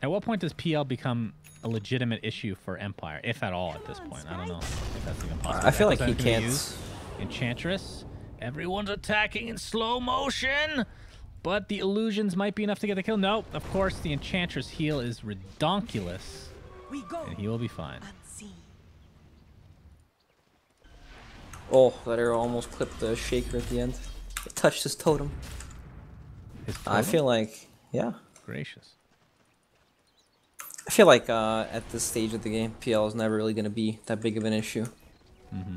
At what point does PL become a legitimate issue for Empire, if at all at this point? I don't know if that's even possible. I feel like he can't. Enchantress. Everyone's attacking in slow motion, but the illusions might be enough to get the kill. No, of course, the Enchantress heal is redonkulous, and he will be fine. Oh, that arrow almost clipped the Shaker at the end. It touched his totem. I feel like, yeah. Gracious. I feel like at this stage of the game, PL is never really going to be that big of an issue. Mm-hmm.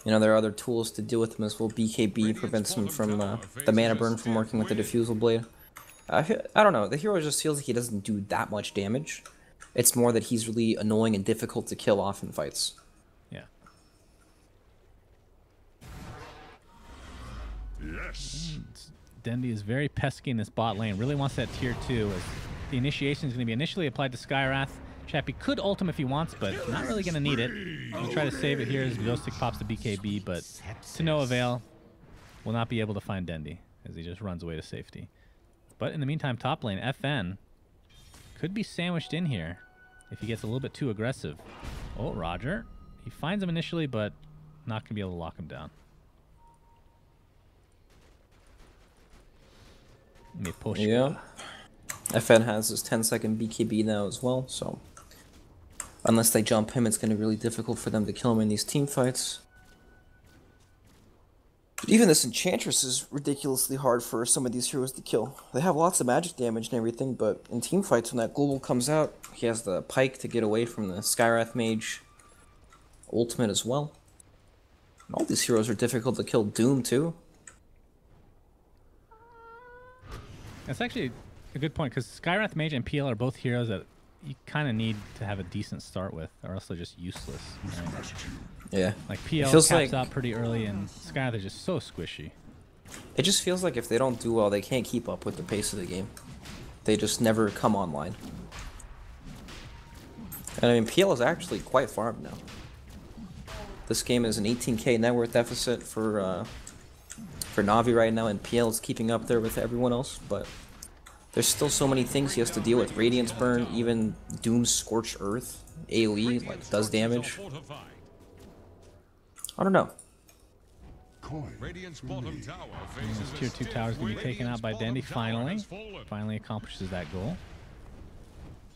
You know, there are other tools to deal with him as well. BKB prevents him from the mana burn from working with the Diffusal Blade. I don't know. The hero just feels like he doesn't do that much damage. It's more that he's really annoying and difficult to kill off in fights. Yeah. Yes. Dendi is very pesky in this bot lane. Really wants that tier 2. As the initiation is going to be initially applied to Skywrath. Chappie could ult him if he wants, but not really going to need it. He'll try to save it here as Ghostic pops the BKB, but to no avail. Will not be able to find Dendi as he just runs away to safety. But in the meantime, top lane, FN could be sandwiched in here if he gets a little bit too aggressive. Oh, Roger. He finds him initially, but not going to be able to lock him down. Let me push. Yeah. FN has his 10-second BKB now as well, so unless they jump him, it's going to be really difficult for them to kill him in these team fights. But even this Enchantress is ridiculously hard for some of these heroes to kill. They have lots of magic damage and everything, but in team fights, when that global comes out, he has the Pike to get away from the Skywrath Mage ultimate as well. And all these heroes are difficult to kill. Doom, too. That's actually a good point, because Skywrath Mage and PL are both heroes that you kind of need to have a decent start with, or else they're just useless. Right? Yeah. Like PL caps out pretty early, and Skywrath is just so squishy. It just feels like if they don't do well, they can't keep up with the pace of the game. They just never come online. And I mean, PL is actually quite farmed now. This game is an 18k net worth deficit for Na'Vi right now, and PL is keeping up there with everyone else, but there's still so many things he has to deal with. Radiance Burn, even Doom's Scorched Earth, AoE, like, does damage. I don't know. Radiant's bottom tower This tier 2 tower is going to be taken out by Dendi finally. Finally accomplishes that goal.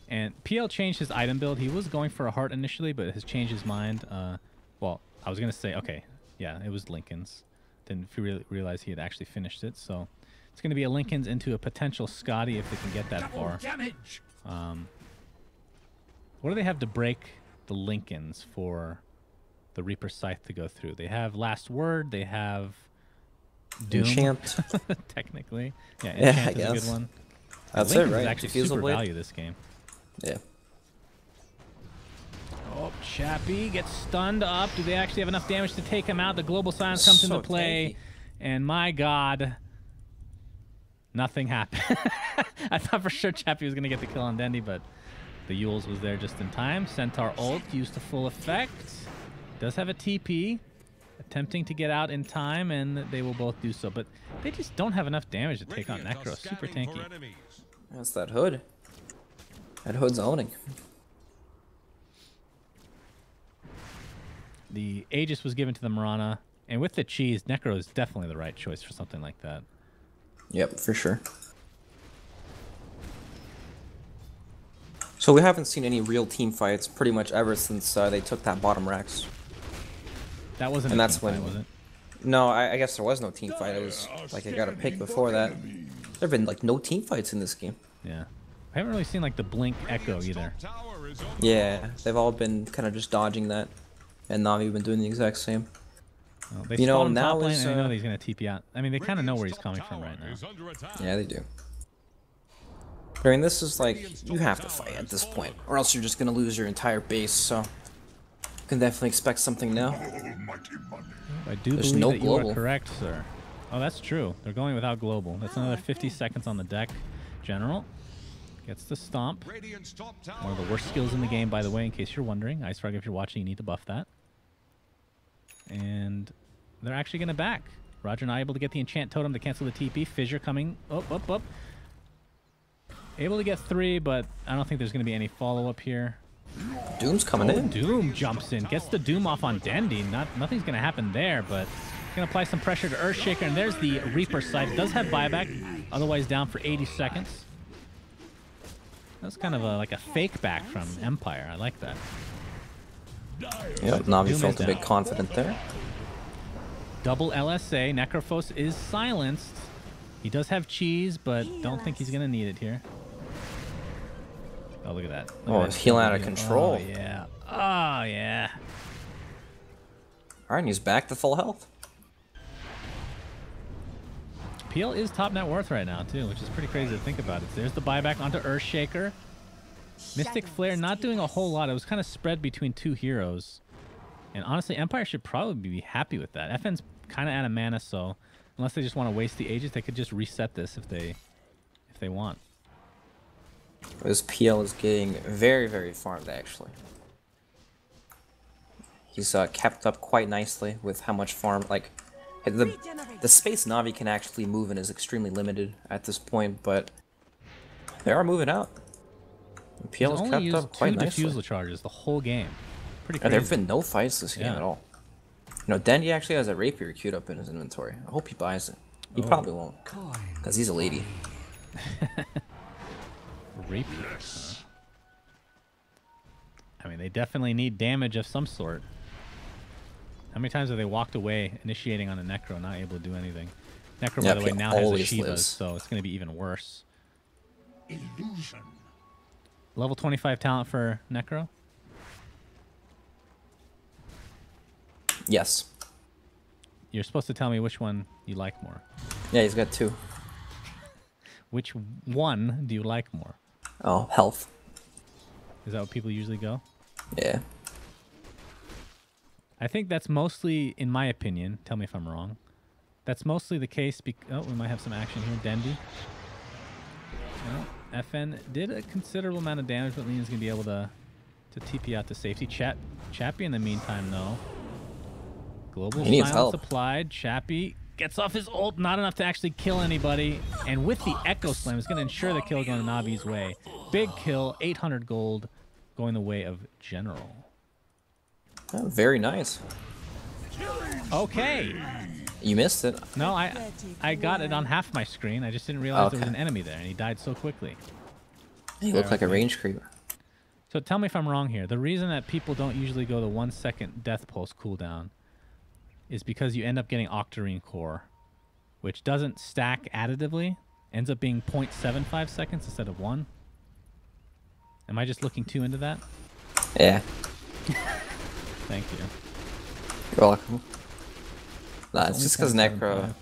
And PL changed his item build. He was going for a heart initially, but has changed his mind. Well, I was going to say, okay, yeah, it was Lincoln's. Didn't realize he had actually finished it, so it's going to be a Lincoln's into a potential Scotty if they can get that far. What do they have to break the Lincolns for the Reaper Scythe to go through? They have Last Word, they have Doom. Enchant. Technically. Yeah, I Enchant is guess. a good one. That's Lincoln's it, right? is actually Diffusal super Blade? value this game. Yeah. Oh, Chappie gets stunned up. Do they actually have enough damage to take him out? The Global Silence comes into play. Tanky. And my god, nothing happened. I thought for sure Chappie was going to get the kill on Dendi, but the Yules was there just in time. Centaur ult used to full effect. Does have a TP. Attempting to get out in time, and they will both do so. But they just don't have enough damage to take on Necro. Super tanky. That's that Hood. That Hood's owning. The Aegis was given to the Mirana, and with the cheese, Necro is definitely the right choice for something like that. Yep, for sure. So we haven't seen any real team fights pretty much ever since they took that bottom racks. That wasn't And a that's team fight, when- was it? No, I guess there was no team fight. It was like I got a pick before that. There have been like no team fights in this game. Yeah. I haven't really seen like the blink echo either. Yeah, they've all been kind of just dodging that, and Na'Vi been doing the exact same. Well, they You know, spawned him now top lane, is, and I know that he's gonna TP out. I mean, they kind of know where he's coming from right now. Yeah, they do. I mean, this is like, you have to fight at this point, or else you're just gonna lose your entire base, so you can definitely expect something now. I do There's believe no that you global. are correct, sir. Oh, that's true. They're going without global. That's another 50 seconds on the deck. General gets the stomp. One of the worst skills in the game, by the way, in case you're wondering. Ice Frog, if you're watching, you need to buff that. And they're actually going to back. Roger not able to get the enchant totem to cancel the TP. Fissure coming up. Able to get 3, but I don't think there's going to be any follow-up here. Doom's coming in. Doom jumps in, gets the Doom off on Dandy. Nothing's going to happen there, but going to apply some pressure to Earthshaker, and there's the Reaper side. It does have buyback, otherwise down for 80 seconds. That's kind of like a fake back from Empire. I like that. Yeah, Na'Vi Doom felt is a bit down. confident there. Double LSA. Necrophos is silenced. He does have cheese, but don't think he's going to need it here. Oh, look at that. Oh, he's healing out of control. Oh, yeah. Oh, yeah. Alright, and he's back to full health. PL is top net worth right now, too, which is pretty crazy to think about it. There's the buyback onto Earthshaker. Mystic Flare not doing a whole lot. It was kind of spread between 2 heroes. And honestly, Empire should probably be happy with that. FN's kind of out of mana, so unless they just want to waste the Aegis, they could just reset this if they want. This PL is getting very, very farmed, actually. He's kept up quite nicely with how much farm, like, the space Na'Vi can actually move in is extremely limited at this point, but they are moving out. And PL He's has only kept used up quite 2 nicely. defusal charges the whole game. Pretty Yeah, crazy. there have been no fights this game Yeah. at all. You know, Dendy actually has a rapier queued up in his inventory. I hope he buys it. He Oh. probably won't, because he's a lady. Rapier. I mean, they definitely need damage of some sort. How many times have they walked away initiating on a Necro, not able to do anything? Necro, Yeah, by the way, he now has a always Shiva, lives. so it's going to be even worse. Illusion. Level 25 talent for Necro. Yes. You're supposed to tell me which one you like more. Yeah, he's got 2. Which one do you like more? Oh, health. Is that what people usually go? Yeah. I think that's mostly, in my opinion, tell me if I'm wrong, that's mostly the case oh, we might have some action here. Dendy. Well, FN did a considerable amount of damage, but Lena's going to be able to TP out to safety. Chappie in the meantime, though. Global He needs silence help. applied. Chappie gets off his ult, not enough to actually kill anybody. And with the Echo Slam, it's going to ensure the kill going Na'Vi's way. Big kill, 800 gold going the way of General. Oh, very nice. Okay. You missed it. No, I got it on half my screen. I just didn't realize there was an Okay. enemy there, and he died so quickly. You look like a range creeper. So tell me if I'm wrong here. The reason that people don't usually go the 1 second death pulse cooldown is because you end up getting Octarine Core, which doesn't stack additively, ends up being 0.75 seconds instead of 1. Am I just looking too into that? Yeah. Thank you. You're welcome. Nah, it's only just because 0.75. Necro.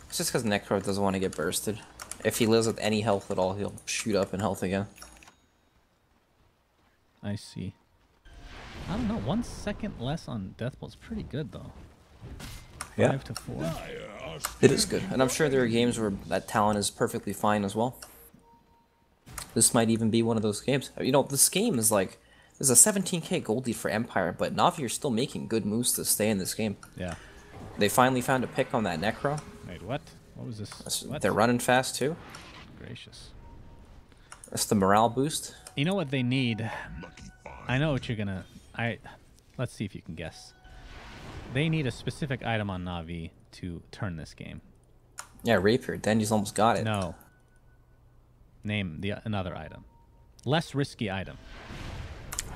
It's just because Necro doesn't want to get bursted. If he lives with any health at all, he'll shoot up in health again. I see. I don't know. 1 second less on death pulse. Pretty good though. Yeah. 5 to 4. It is good, and I'm sure there are games where that talent is perfectly fine as well. This might even be one of those games. You know, this game is like, there's a 17k gold lead for Empire, but Na'Vi are still making good moves to stay in this game. Yeah. They finally found a pick on that Necro. Wait, what? What was this? What? They're running fast too. Gracious. That's the morale boost. You know what they need? I know what you're gonna. Let's see if you can guess. They need a specific item on Na'Vi to turn this game. Yeah, Rapier. Denji's almost got it. No. Name another item. Less risky item.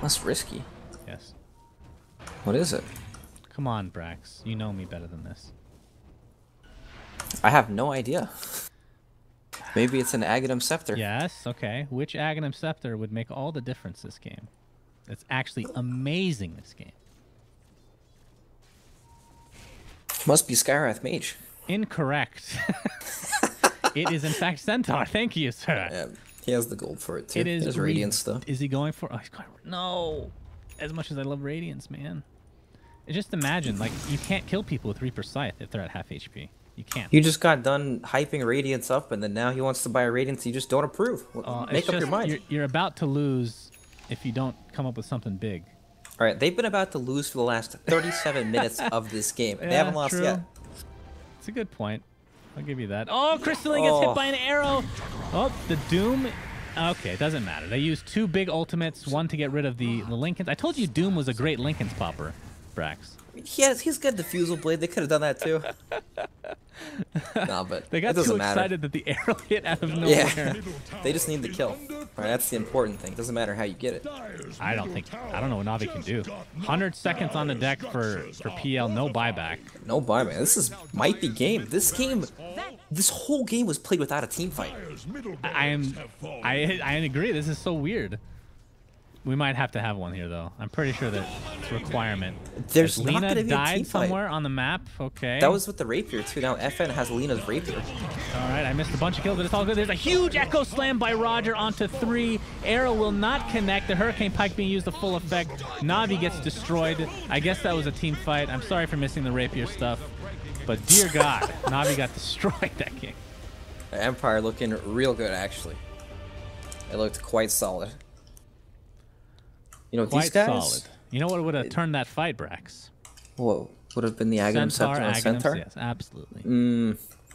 Less risky. Yes. What is it? Come on, Brax. You know me better than this. I have no idea. Maybe it's an Aghanim Scepter. Yes, okay. Which Aghanim Scepter would make all the difference this game? It's actually amazing this game. Must be Skywrath Mage. Incorrect. It is in fact Centaur. Thank you, sir. Yeah, he has the gold for it too. It is There's Radiance though. Is he going for? Oh, he's going. No. As much as I love Radiance, man. Just imagine, like, you can't kill people with Reaper Scythe if they're at half HP. You can't. You just got done hyping Radiance up, and then now he wants to buy a Radiance you just don't approve. Make up your mind. You're about to lose if you don't come up with something big. All right, they've been about to lose for the last 37 minutes of this game. They haven't lost true. yet. It's a good point. I'll give you that. Oh, Crystalline gets hit by an arrow. Oh, the Doom. Okay, it doesn't matter. They used 2 big ultimates, one to get rid of the Lincolns. I told you Doom was a great Lincolns popper, Brax. He's got Diffusal Blade. They could have done that too. No, but They got it doesn't too matter. excited that the arrow hit out of nowhere. Yeah, they just need the kill. All right, that's the important thing. It doesn't matter how you get it. I don't know what Navi can do. 100 seconds on the deck for PL, no buyback. No buyback. This might be game. This whole game was played without a team fight. I agree. This is so weird. We might have to have one here, though. I'm pretty sure that it's a requirement. There's Has not Lina gonna be a died team fight. somewhere on the map? Okay. That was with the Rapier, too. Now FN has Lena's Rapier. All right, I missed a bunch of kills, but it's all good. There's a huge Echo Slam by Roger onto 3. Arrow will not connect. The Hurricane Pike being used to full effect. Navi gets destroyed. I guess that was a team fight. I'm sorry for missing the Rapier stuff. But dear God, Navi got destroyed that game. Empire looking real good, actually. It looked quite solid. You know, Quite these guys... solid. You know what would have turned that fight, Brax? Whoa. Would have been the Aghanim Scepter on Centaur? Yes, absolutely.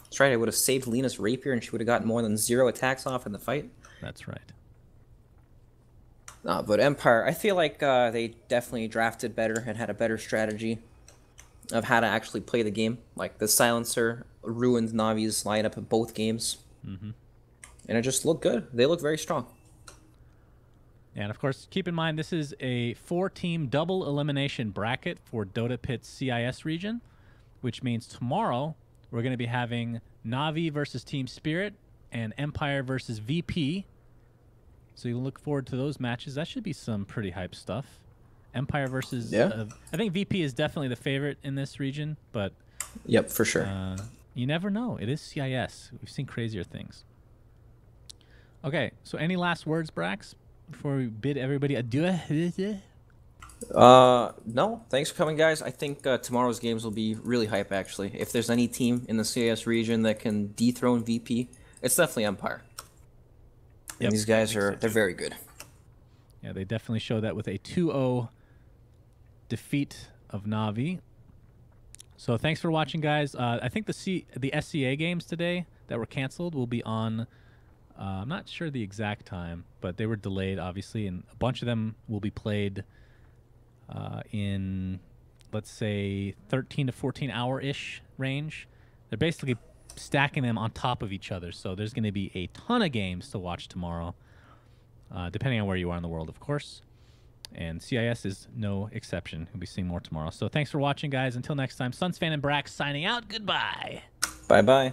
That's right. I would have saved Lena's Rapier, and she would have gotten more than 0 attacks off in the fight. That's right. But Empire, I feel like they definitely drafted better and had a better strategy of how to actually play the game. Like, the Silencer ruined Navi's lineup in both games. And it just looked good. They look very strong. And of course, keep in mind, this is a 4-team double elimination bracket for DotaPit's CIS region, which means tomorrow we're going to be having Navi versus Team Spirit and Empire versus VP. So you look forward to those matches. That should be some pretty hype stuff. Empire versus... I think VP is definitely the favorite in this region, but... Yep, for sure. You never know. It is CIS. We've seen crazier things. Okay, so any last words, Brax? Before we bid everybody adieu? No. Thanks for coming, guys. I think tomorrow's games will be really hype, actually. If there's any team in the CIS region that can dethrone VP, it's definitely Empire. And these guys they're very good. Yeah, they definitely show that with a 2-0 defeat of Navi. So thanks for watching, guys. I think the SCA games today that were canceled will be on... I'm not sure the exact time, but they were delayed, obviously, and a bunch of them will be played in, let's say, 13 to 14 hour-ish range. They're basically stacking them on top of each other, so there's going to be a ton of games to watch tomorrow, depending on where you are in the world, of course. And CIS is no exception. We'll be seeing more tomorrow. So thanks for watching, guys. Until next time, Sunsfan and Brax signing out. Goodbye. Bye-bye.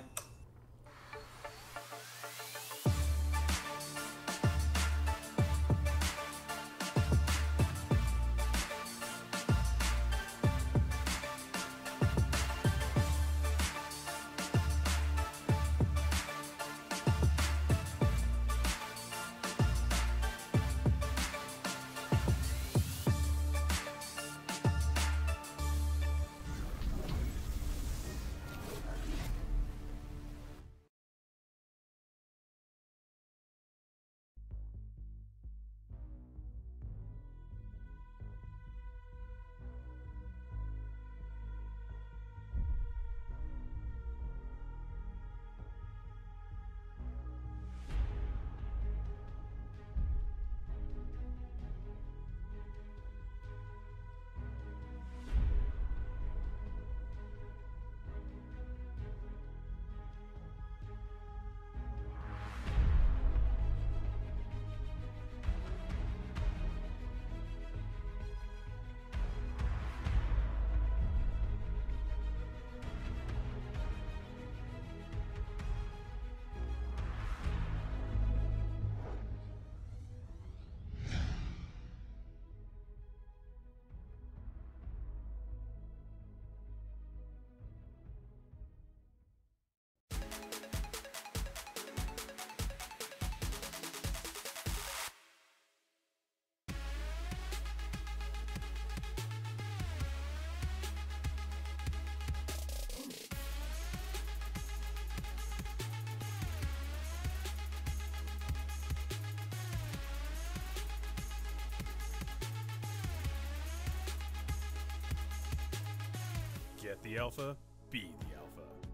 Get the alpha, be the alpha.